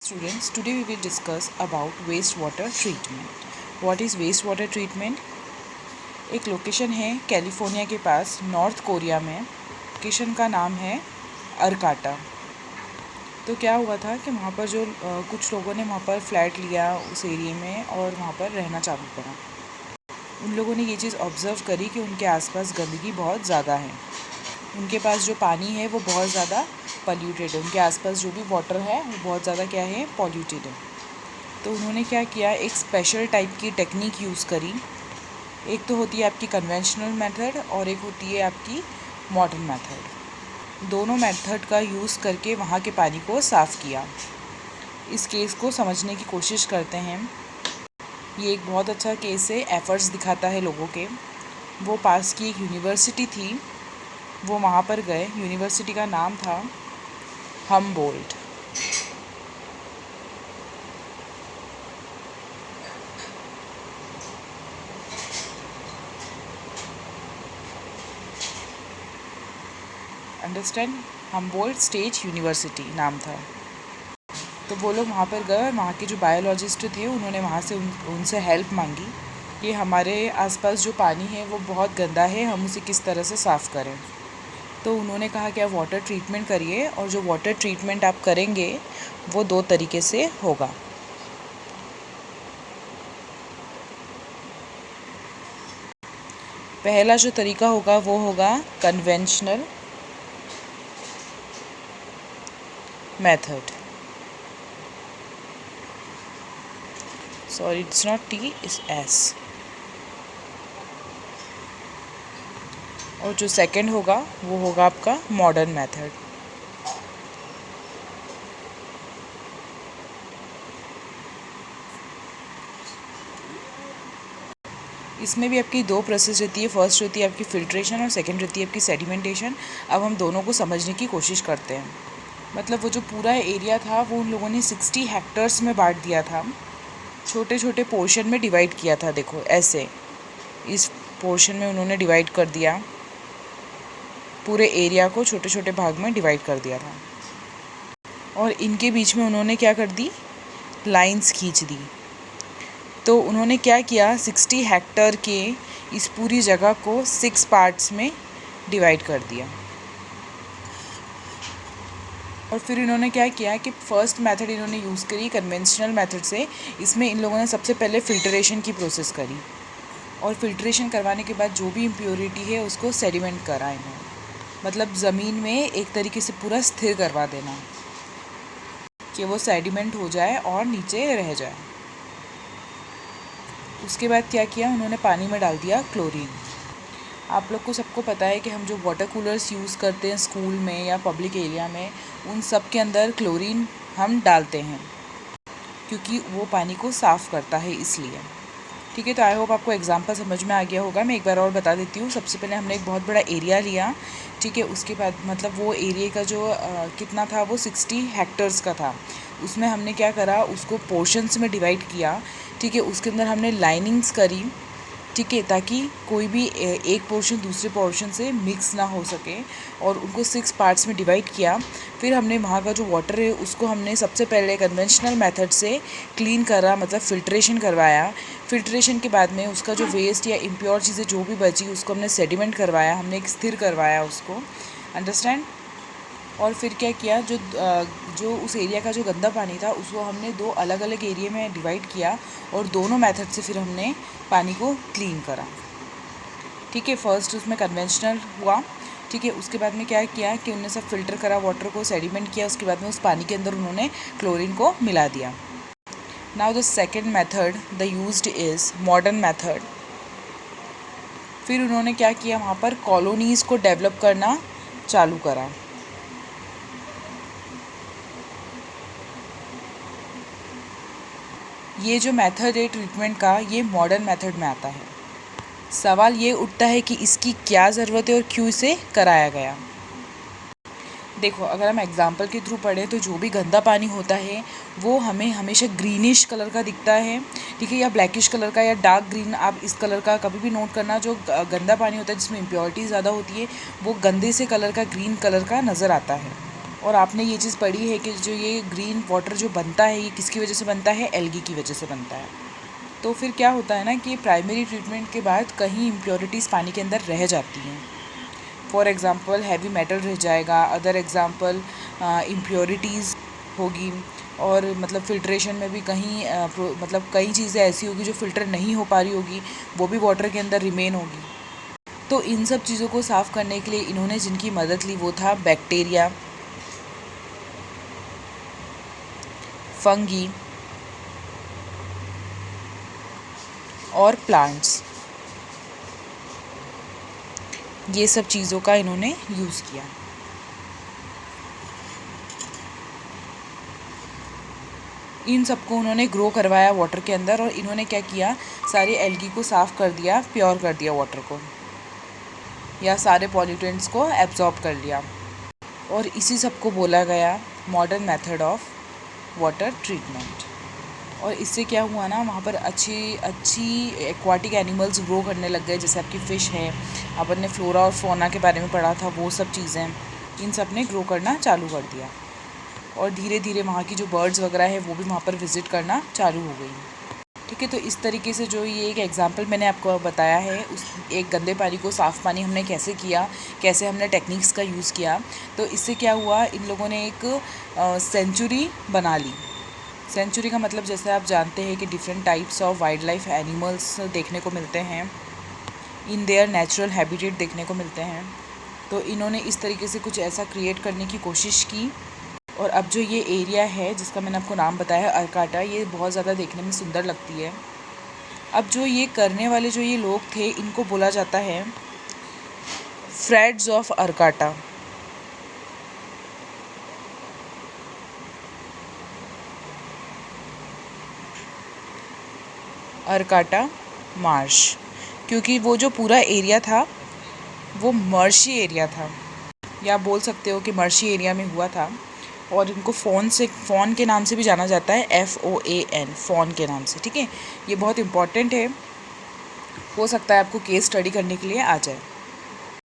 Students, today we will discuss about wastewater treatment. What is wastewater treatment? एक location है California के पास north Korea में। Location का नाम है अरकाटा। तो क्या हुआ था कि वहाँ पर जो कुछ लोगों ने वहाँ पर फ्लैट लिया उस एरिया में और वहाँ पर रहना चालू करा। उन लोगों ने ये चीज़ ऑब्ज़र्व करी कि उनके आसपास गंदगी बहुत ज़्यादा है। उनके पास जो पानी है वो बहुत ज़्यादा पॉल्यूटेड है। उनके आसपास जो भी वाटर है वो बहुत ज़्यादा क्या है, पॉल्यूटेड है। तो उन्होंने क्या किया, एक स्पेशल टाइप की टेक्निक यूज़ करी। एक तो होती है आपकी कन्वेंशनल मेथड और एक होती है आपकी मॉडर्न मेथड। दोनों मेथड का यूज़ करके वहाँ के पानी को साफ़ किया। इस केस को समझने की कोशिश करते हैं। ये एक बहुत अच्छा केस है, एफ़र्ट्स दिखाता है लोगों के। वो पास की एक यूनिवर्सिटी थी, वो वहाँ पर गए। यूनिवर्सिटी का नाम था Humboldt. Understand, Humboldt state university नाम था। तो वो लोग वहाँ पर गए और वहाँ के जो बायोलॉजिस्ट थे उन्होंने वहाँ से उनसे हेल्प मांगी कि हमारे आसपास जो पानी है वो बहुत गंदा है, हम उसे किस तरह से साफ़ करें। तो उन्होंने कहा कि आप वाटर ट्रीटमेंट करिए और जो वाटर ट्रीटमेंट आप करेंगे वो 2 तरीके से होगा। पहला जो तरीका होगा वो होगा conventional method. Sorry, it's not T, it's S. और जो सेकंड होगा वो होगा आपका मॉडर्न मेथड। इसमें भी आपकी 2 प्रोसेस रहती है। फर्स्ट होती है आपकी फ़िल्ट्रेशन और सेकंड रहती है आपकी सेडिमेंटेशन। अब हम दोनों को समझने की कोशिश करते हैं। मतलब वो जो पूरा एरिया था वो उन लोगों ने 60 हेक्टर्स में बांट दिया था, छोटे छोटे पोर्शन में डिवाइड किया था। देखो ऐसे इस पोर्शन में उन्होंने डिवाइड कर दिया, पूरे एरिया को छोटे छोटे भाग में डिवाइड कर दिया था। और इनके बीच में उन्होंने क्या कर दी, लाइंस खींच दी। तो उन्होंने क्या किया, 60 हेक्टर के इस पूरी जगह को 6 पार्ट्स में डिवाइड कर दिया। और फिर इन्होंने क्या किया कि फ़र्स्ट मेथड इन्होंने यूज़ करी कन्वेंशनल मेथड से। इसमें इन लोगों ने सबसे पहले फ़िल्ट्रेशन की प्रोसेस करी और फ़िल्ट्रेशन करवाने के बाद जो भी इम्प्योरिटी है उसको सेडिमेंट करा इन्होंने। मतलब ज़मीन में एक तरीके से पूरा स्थिर करवा देना कि वो सेडिमेंट हो जाए और नीचे रह जाए। उसके बाद क्या किया, उन्होंने पानी में डाल दिया क्लोरीन। आप लोग को सबको पता है कि हम जो वाटर कूलर्स यूज़ करते हैं स्कूल में या पब्लिक एरिया में, उन सब के अंदर क्लोरीन हम डालते हैं क्योंकि वो पानी को साफ़ करता है, इसलिए। ठीक है, तो आई होप आपको एग्जांपल समझ में आ गया होगा। मैं एक बार और बता देती हूँ। सबसे पहले हमने एक बहुत बड़ा एरिया लिया, ठीक है। उसके बाद मतलब वो एरिया का जो कितना था, वो 60 हेक्टर्स का था। उसमें हमने क्या करा, उसको पोर्शंस में डिवाइड किया, ठीक है। उसके अंदर हमने लाइनिंग्स करी, ठीक है, ताकि कोई भी एक पोर्शन दूसरे पोर्शन से मिक्स ना हो सके, और उनको 6 पार्ट्स में डिवाइड किया। फिर हमने वहाँ का जो वाटर है उसको हमने सबसे पहले कन्वेंशनल मेथड से क्लीन करा, मतलब फ़िल्ट्रेशन करवाया। फ़िल्ट्रेशन के बाद में उसका जो वेस्ट या इम्प्योर चीज़ें जो भी बची उसको हमने सेडिमेंट करवाया, हमने एक स्थिर करवाया उसको। अंडरस्टैंड। और फिर क्या किया, जो उस एरिया का जो गंदा पानी था उसको हमने 2 अलग अलग एरिया में डिवाइड किया और दोनों मेथड से फिर हमने पानी को क्लीन करा, ठीक है। फर्स्ट उसमें कन्वेंशनल हुआ, ठीक है। उसके बाद में क्या किया कि उन्होंने सब फ़िल्टर करा, वाटर को सेडिमेंट किया। उसके बाद में उस पानी के अंदर उन्होंने क्लोरीन को मिला दिया। Now the second method the used is modern method. फिर उन्होंने क्या किया, वहाँ पर कॉलोनीज़ को डेवलप करना चालू करा। ये जो मेथड है ट्रीटमेंट का, ये मॉडर्न मेथड में आता है। सवाल ये उठता है कि इसकी क्या ज़रूरत है और क्यों इसे कराया गया। देखो, अगर हम एग्जांपल के थ्रू पढ़ें तो जो भी गंदा पानी होता है वो हमें हमेशा ग्रीनिश कलर का दिखता है, ठीक है, या ब्लैकिश कलर का या डार्क ग्रीन। आप इस कलर का कभी भी नोट करना, जो गंदा पानी होता है जिसमें इम्प्योरिटी ज़्यादा होती है वो गंदे से कलर का, ग्रीन कलर का नज़र आता है। और आपने ये चीज़ पढ़ी है कि जो ये ग्रीन वाटर जो बनता है ये किसकी वजह से बनता है, एल्गी की वजह से बनता है। तो फिर क्या होता है ना कि प्राइमरी ट्रीटमेंट के बाद कहीं इम्प्योरिटीज़ पानी के अंदर रह जाती हैं। फॉर एग्ज़ाम्पल हैवी मेटल रह जाएगा, अदर एग्ज़ाम्पल इम्प्योरिटीज़ होगी, और मतलब फ़िल्ट्रेशन में भी कहीं मतलब कई चीज़ें ऐसी होगी जो फ़िल्टर नहीं हो पा रही होगी, वो भी वाटर के अंदर रिमेन होगी। तो इन सब चीज़ों को साफ़ करने के लिए इन्होंने जिनकी मदद ली वो था बैक्टीरिया, फंगी और प्लांट्स। ये सब चीज़ों का इन्होंने यूज़ किया। इन सबको उन्होंने ग्रो करवाया वाटर के अंदर, और इन्होंने क्या किया, सारी एल्गी को साफ़ कर दिया, प्योर कर दिया वाटर को, या सारे पॉल्यूटेंट्स को एब्जॉर्ब कर लिया। और इसी सब को बोला गया modern method of water treatment. और इससे क्या हुआ ना, वहाँ पर अच्छी अच्छी एक्वाटिक एनिमल्स ग्रो करने लग गए, जैसे आपकी फ़िश है, अपन ने फ्लोरा और फौना के बारे में पढ़ा था, वो सब चीज़ें इन सब ने ग्रो करना चालू कर दिया। और धीरे धीरे वहाँ की जो बर्ड्स वगैरह है वो भी वहाँ पर विज़िट करना चालू हो गई। ठीक है, तो इस तरीके से जो ये एक एग्जांपल मैंने आपको बताया है, उस एक गंदे पानी को साफ़ पानी हमने कैसे किया, कैसे हमने टेक्निक्स का यूज़ किया, तो इससे क्या हुआ, इन लोगों ने एक सेंचुरी बना ली। सेंचुरी का मतलब जैसे आप जानते हैं कि different types of wild life animals देखने को मिलते हैं, इन देयर नेचुरल हैबिटेट देखने को मिलते हैं। तो इन्होंने इस तरीके से कुछ ऐसा क्रिएट करने की कोशिश की। और अब जो ये एरिया है जिसका मैंने आपको नाम बताया अरकाटा, ये बहुत ज़्यादा देखने में सुंदर लगती है। अब जो ये करने वाले जो ये लोग थे, इनको बोला जाता है फ्रेड्स ऑफ अरकाटा। अरकाटा मार्श, क्योंकि वो जो पूरा एरिया था वो मर्शी एरिया था, या आप बोल सकते हो कि मर्शी एरिया में हुआ था। और इनको फ़ॉन के नाम से भी जाना जाता है, FOAN, फ़ॉन के नाम से। ठीक है, ये बहुत इम्पॉर्टेंट है, हो सकता है आपको केस स्टडी करने के लिए आ जाए।